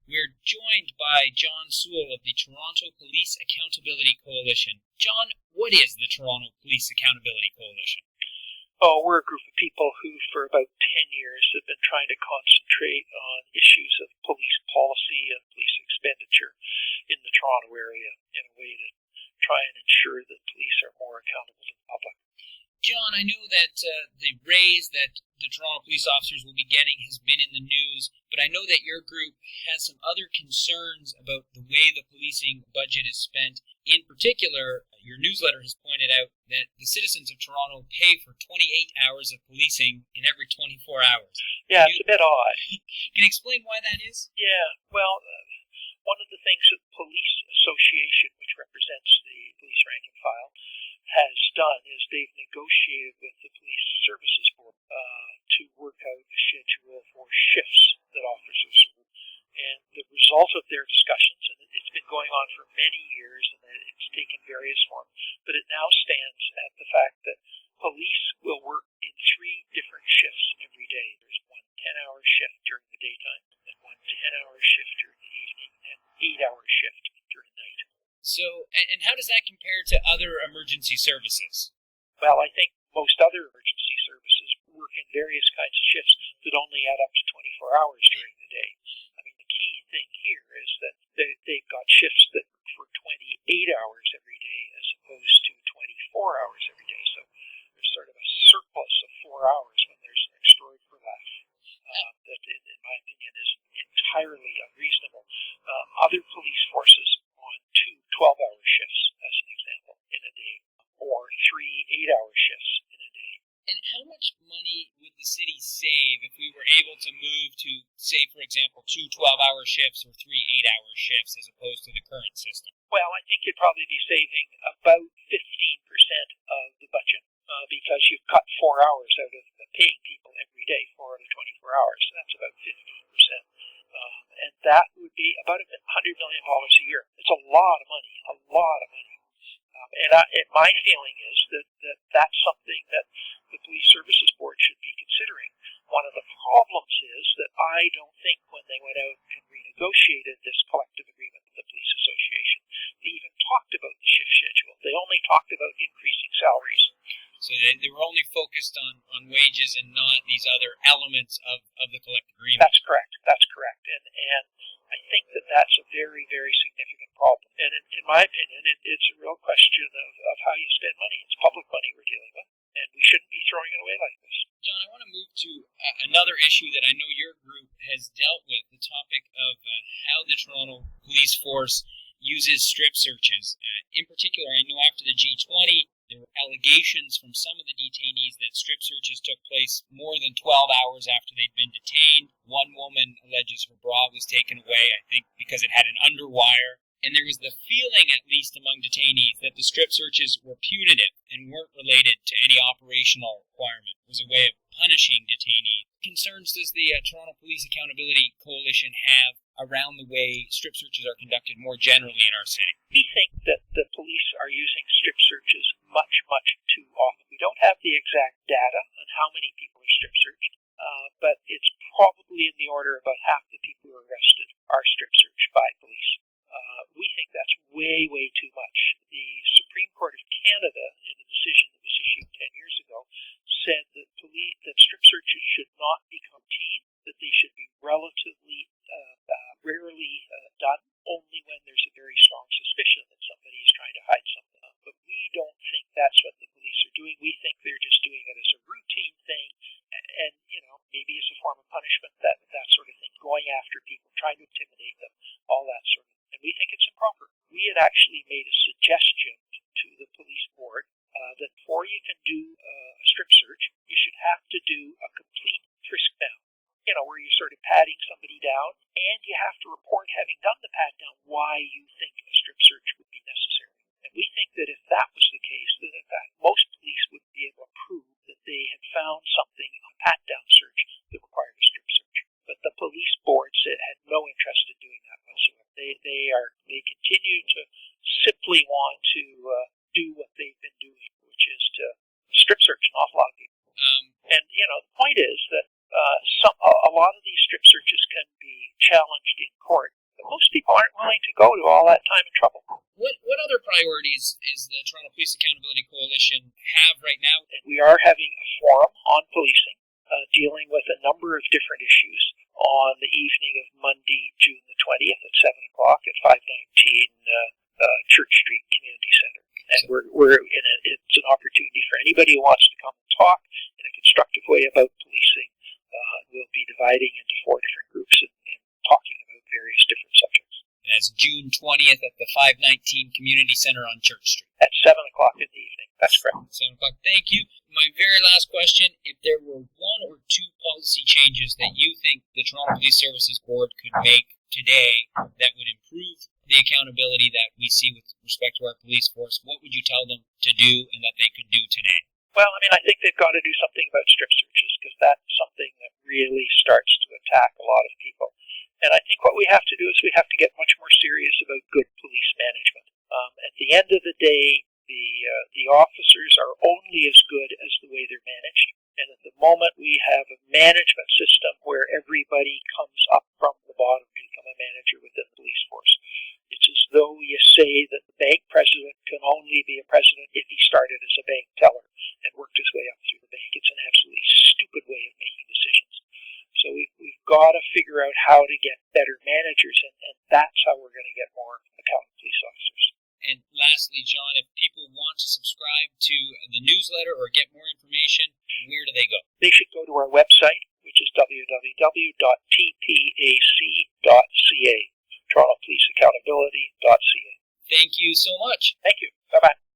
We're joined by John Sewell of the Toronto Police Accountability Coalition. John, what is the Toronto Police Accountability Coalition? Oh, we're a group of people who, for about 10 years, have been trying to concentrate on issues of police policy and police expenditure in the Toronto area in a way to try and ensure that police are more accountable to the public. John, I know that the raise that the Toronto police officers will be getting has been in the news, but I know that your group has some other concerns about the way the policing budget is spent. In particular, your newsletter has pointed out that the citizens of Toronto pay for 28 hours of policing in every 24 hours. Yeah, it's a bit odd. Can you explain why that is? Yeah, well, one of the things that the Police Association, which represents the police rank and file, has done is they've negotiated with the Police Services Board to work out a schedule for shifts that officers work. And the result of their discussions, and it's been going on for many years, and it's taken various forms, but it now stands at the fact that police will work in 3 different shifts every day. There's one 10-hour shift during the daytime, and one 10-hour shift during the evening, and an 8-hour shift during the night. So, and how does that compare to other emergency services? Well, I think most other emergency services work in various kinds of shifts that only add up to 24 hours during the day. I mean, the key thing here is that they've got shifts that work for 28 hours every day as opposed to 24 hours every day. So there's sort of a surplus of 4 hours when there's an extraordinary laugh that, in my opinion, is entirely unreasonable. Other police forces on 2 12-hour shifts, as an example, in a day, or 3 8-hour shifts in a day. And how much money would the city save if we were able to move to, say, for example, 2 12-hour shifts or 3 8-hour shifts as opposed to the current system? Well, I think you'd probably be saving about 15% of the budget because you've cut 4 hours out of paying people every day, 4 out of 24 hours. So that's about 15%. And that would be about $100 million a year. It's a lot of money, And my feeling is that that's something that the Police Services Board should be considering. One of the problems is that I don't think when they went out and renegotiated this collective agreement with the Police Association, they even talked about the shift schedule. They only talked about increasing salaries. So they were only focused on wages and not these other elements of the collective agreement. That's correct. And I think that that's a very, very significant problem. And in my opinion, it's a real question of how you spend money. It's public money we're dealing with, and we shouldn't be throwing it away like this. John, I want to move to another issue that I know your group has dealt with, the topic of how the Toronto police force uses strip searches. In particular, I know after the G20, there were allegations from some of the detainees that strip searches took place more than 12 hours after they'd been detained. One woman alleges her bra was taken away, I think, because it had an underwire. And there was the feeling, at least among detainees, that the strip searches were punitive and weren't related to any operational requirement. It was a way of punishing detainees. What concerns does the Toronto Police Accountability Coalition have around the way strip searches are conducted more generally in our city? We think that the police are using strip searches much, much too often. We don't have the exact data on how many people are strip searched, but it's probably in the order of about half the people who are arrested are strip searched by police. We think that's way, way too much. The Supreme Court of Canada, in a decision that was issued 10 years ago, said that strip searches should not be routine, that they should be relatively rarely done, only when there's a very strong suspicion that somebody is trying to hide something. But we don't think that's what the police are doing. We think they're just doing it as a routine thing, and maybe as a form of punishment, that sort of thing, going after people, trying to intimidate them, all that sort of thing. And we think it's improper. We had actually made a suggestion to the police board that before you can do a strip search, you should have to do a complete frisk down, where you're sort of patting somebody down, and you have to report, having done the pat down, why you think a strip search would be necessary. And we think that if that was the case, that in fact most police would be able to prove that they had found something on a pat down search that required a strip search. But the police board had no interest in doing that whatsoever. They continue to simply want to do what they've been doing, which is to strip search an awful lot of people. And the point is that a lot of these strip searches can be challenged in court most people aren't willing to go to all that time and trouble. What other priorities is the Toronto Police Accountability Coalition have right now? And we are having a forum on policing, dealing with a number of different issues on the evening of Monday, June the 20th at 7 o'clock at 519 Church Street Community Centre. And it's an opportunity for anybody who wants to come and talk in a constructive way about policing. We'll be dividing into 4 different groups and talking about various different subjects. And that's June 20th at the 519 Community Centre on Church Street. At 7 o'clock in the evening. That's correct. 7 o'clock. Thank you. My very last question, if there were 1 or 2 policy changes that you think the Toronto Police Services Board could make today that would improve the accountability that we see with respect to our police force, what would you tell them to do and that they could do today? Well, I think they've got to do something about strip searches, because that's something that really starts to attack a lot of people. And I think what we have to do is we have to get much more serious about good police management. At the end of the day, the officers are only as good as the way they're managed. And at the moment we have a management system where everybody comes up from the bottom to become a manager within the police force. It's as though you say that the bank president can only be a president if he started as a bank teller and worked his way up through the bank. It's an absolutely stupid way of making decisions. So we've got to figure out how to get better managers, and that's how we're going to get more accountable police officers. And lastly, John, if people want to subscribe to the newsletter or get more information, where do they go? They should go to our website, which is www.tpac.ca, TorontoPoliceAccountability.ca. Thank you so much. Thank you. Bye-bye.